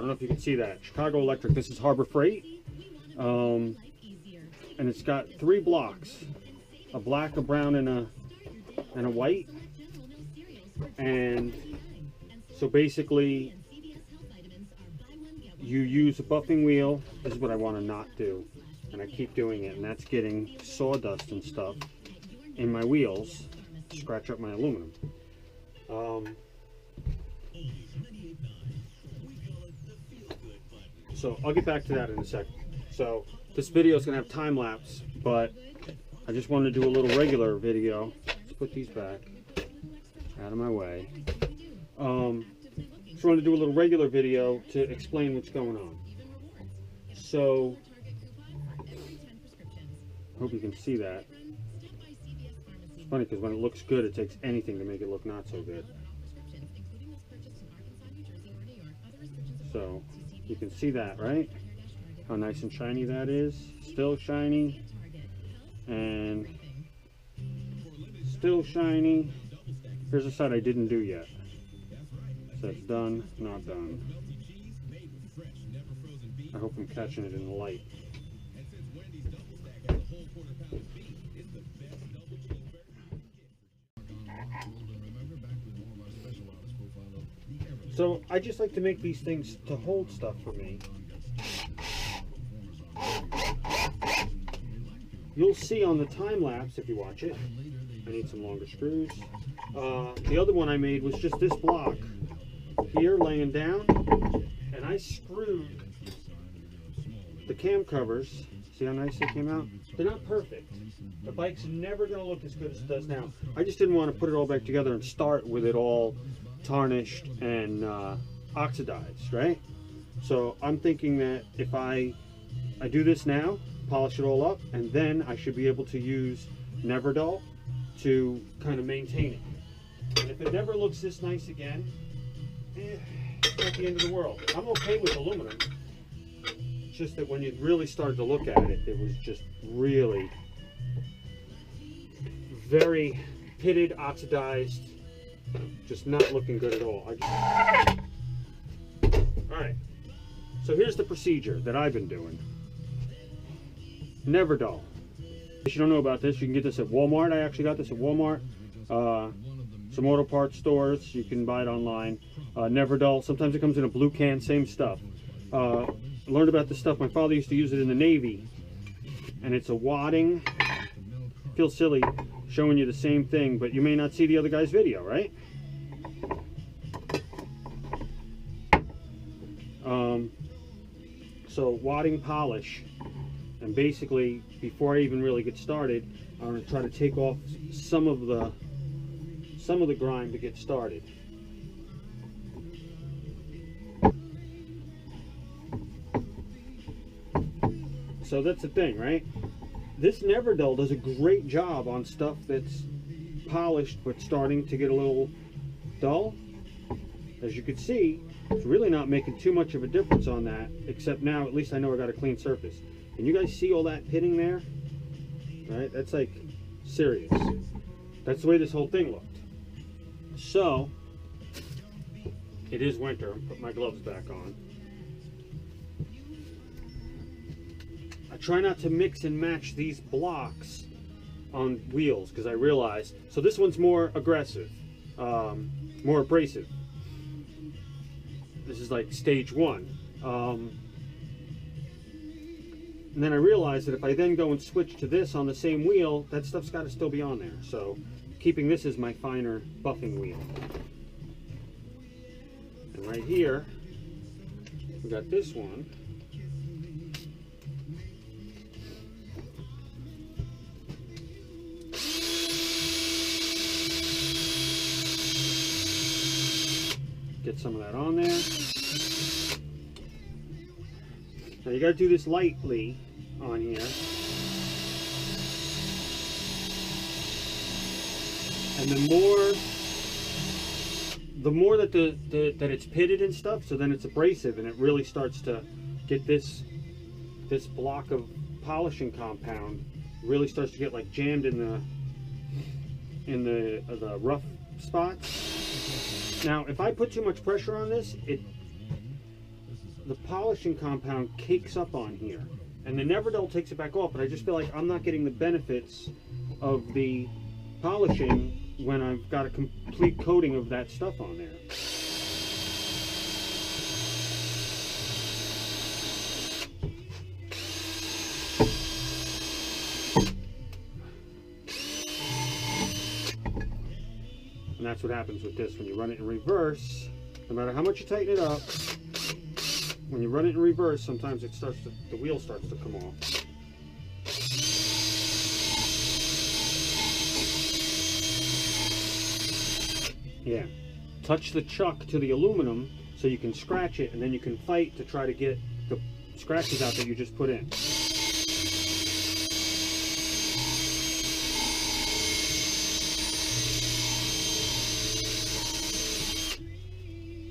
know if you can see that. Chicago Electric. This is Harbor Freight. And it's got 3 blocks. A black, a brown, and a white. And so basically, you use a buffing wheel. This is what I want to not do. And I keep doing it. And that's getting sawdust and stuff in my wheels to scratch up my aluminum. So I'll get back to that in a second. So this video is going to have time lapse, but I just wanted to do a little regular video. Let's put these back out of my way. Just wanted to do a little regular video to explain what's going on. So I hope you can see that. It's funny because when it looks good, it takes anything to make it look not so good. So you can see that, right? How nice and shiny that is. Still shiny. And still shiny. Here's the side I didn't do yet. So it's done, not done. I hope I'm catching it in the light. So I just like to make these things to hold stuff for me. You'll see on the time lapse if you watch it. I need some longer screws. The other one I made was just this block here laying down, and I screwed the cam covers. See how nice they came out? They're not perfect. The bike's never going to look as good as it does now. I just didn't want to put it all back together and start with it all tarnished and oxidized, right? So I'm thinking that if I do this now, polish it all up, and then I should be able to use Never Dull to kind of maintain it. And if it never looks this nice again, it's not the end of the world. I'm okay with aluminum. It's just that when you really started to look at it, it was just really very pitted, oxidized, just not looking good at all. Alright, so here's the procedure that I've been doing. Never Dull. If you don't know about this, you can get this at Walmart. I actually got this at Walmart. Some auto parts stores, you can buy it online. Never Dull. Sometimes it comes in a blue can, same stuff. Learned about this stuff. My father used to use it in the Navy, and it's a wadding. Feels silly showing you the same thing, but you may not see the other guy's video, right? So wadding polish, and basically before I even really get started, I'm going to try to take off some of the grime to get started. So that's the thing, right? This Never Dull does a great job on stuff that's polished but starting to get a little dull. As you can see, it's really not making too much of a difference on that, except now at least I know I got a clean surface. And you guys see all that pitting there? Right? That's like serious. That's the way this whole thing looked. So, it is winter. Put my gloves back on. I try not to mix and match these blocks on wheels because I realized, so this one's more aggressive, more abrasive. This is like stage 1. And then I realized that if I then go and switch to this on the same wheel, that stuff's got to still be on there. So keeping this as my finer buffing wheel. And right here, we got this one. Get some of that on there. Now you got to do this lightly on here. And the more that that it's pitted and stuff, so then it's abrasive and it really starts to get this block of polishing compound really starts to get like jammed in the rough spots. Now, if I put too much pressure on this, the polishing compound cakes up on here. And the Never Dull takes it back off, but I just feel like I'm not getting the benefits of the polishing when I've got a complete coating of that stuff on there. And that's what happens with this when you run it in reverse. No matter how much you tighten it up, when you run it in reverse, sometimes it starts to, the wheel starts to come off. Yeah. Touch the chuck to the aluminum so you can scratch it, and then you can fight to try to get the scratches out that you just put in.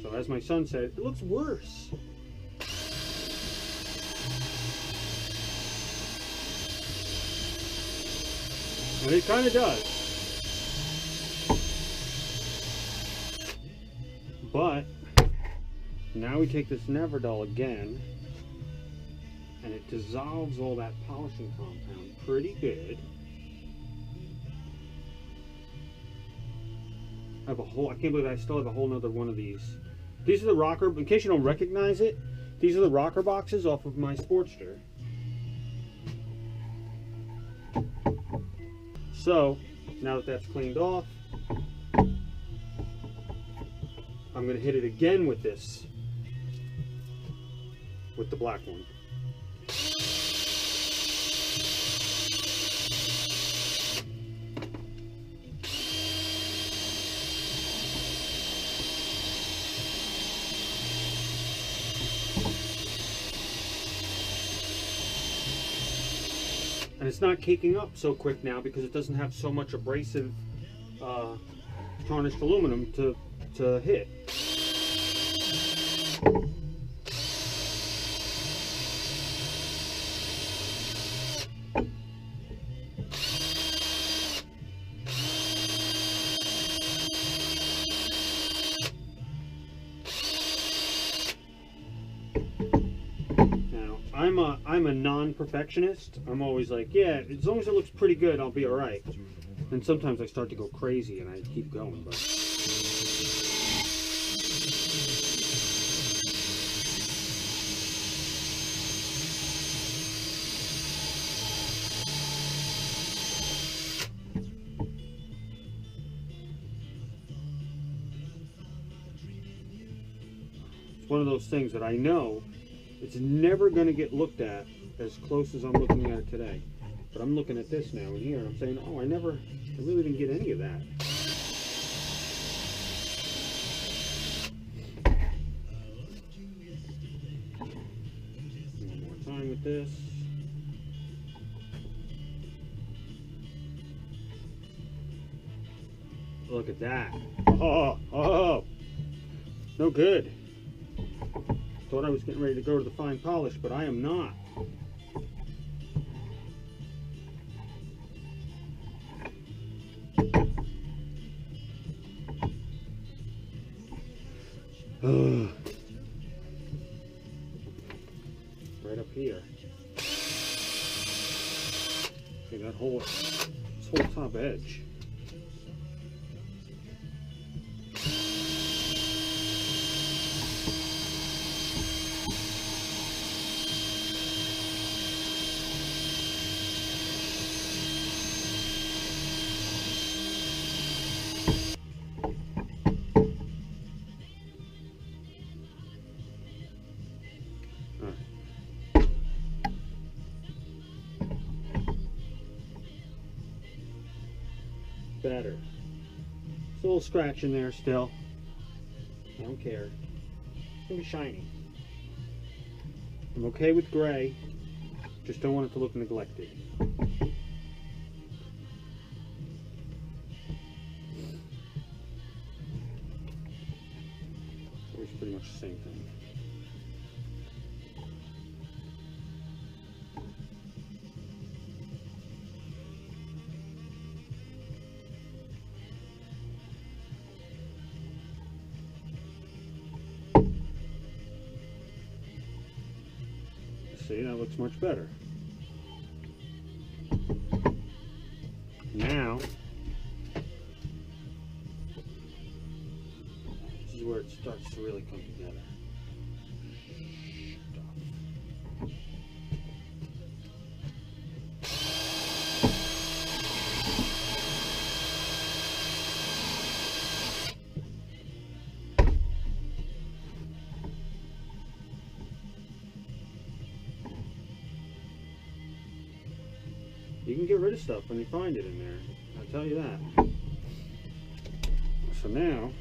So as my son said, it looks worse. And it kind of does. But now we take this Never Dull again, and it dissolves all that polishing compound pretty good. I have a whole, I can't believe I still have a whole nother one of these. These are the rocker, in case you don't recognize it, these are the rocker boxes off of my Sportster. So, now that that's cleaned off, I'm going to hit it again with this, with the black one. And it's not caking up so quick now because it doesn't have so much abrasive tarnished aluminum to hit. I'm a non-perfectionist. I'm always like, yeah, as long as it looks pretty good, I'll be all right. And sometimes I start to go crazy and I keep going, but it's one of those things that I know it's never going to get looked at as close as I'm looking at it today. But I'm looking at this now and here, and I'm saying, oh, I really didn't get any of that. One more time with this. Look at that. Oh, no good. Thought I was getting ready to go to the fine polish, but I am not. Right up here. See that whole, this whole top edge. Better. It's a little scratch in there still. I don't care. It's gonna be shiny. I'm okay with gray. Just don't want it to look neglected. It's pretty much the same thing. See, that looks much better. Now, this is where it starts to really come together. You can get rid of stuff when you find it in there, I'll tell you that. So now,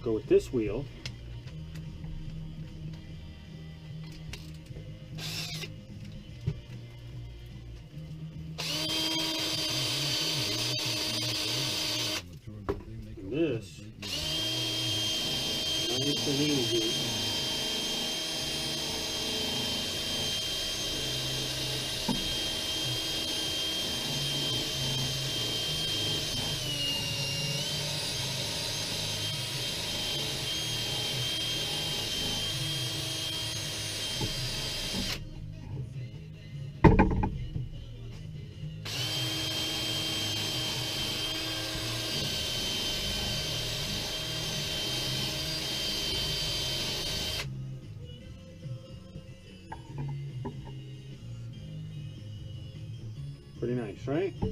go with this wheel. And this, nice and easy. Pretty nice, right? I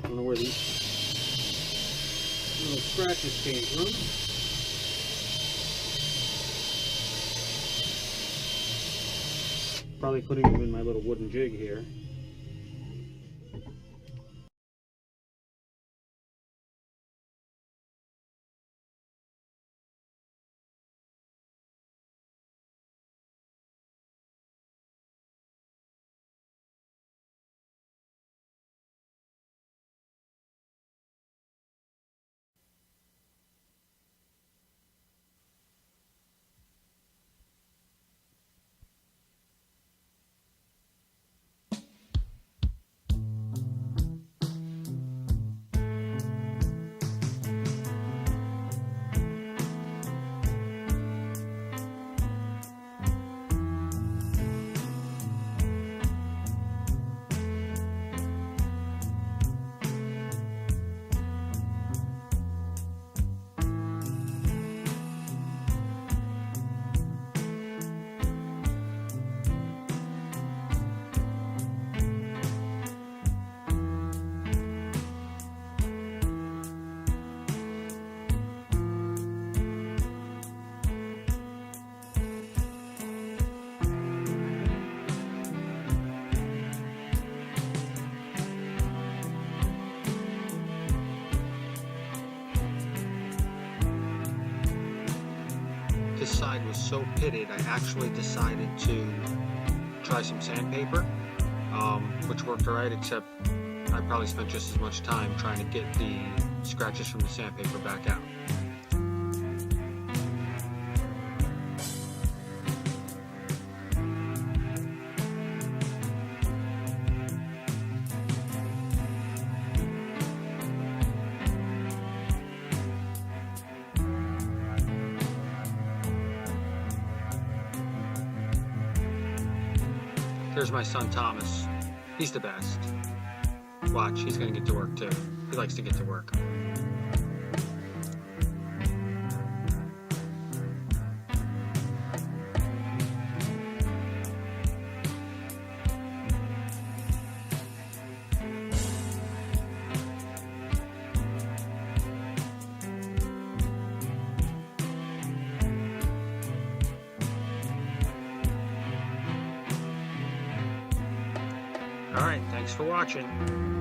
don't know where these little scratches came from. Probably putting them in my little wooden jig here. This side was so pitted, I actually decided to try some sandpaper, which worked alright, except I probably spent just as much time trying to get the scratches from the sandpaper back out. There's my son Thomas. He's the best. Watch, he's gonna get to work too. He likes to get to work. Alright, thanks for watching.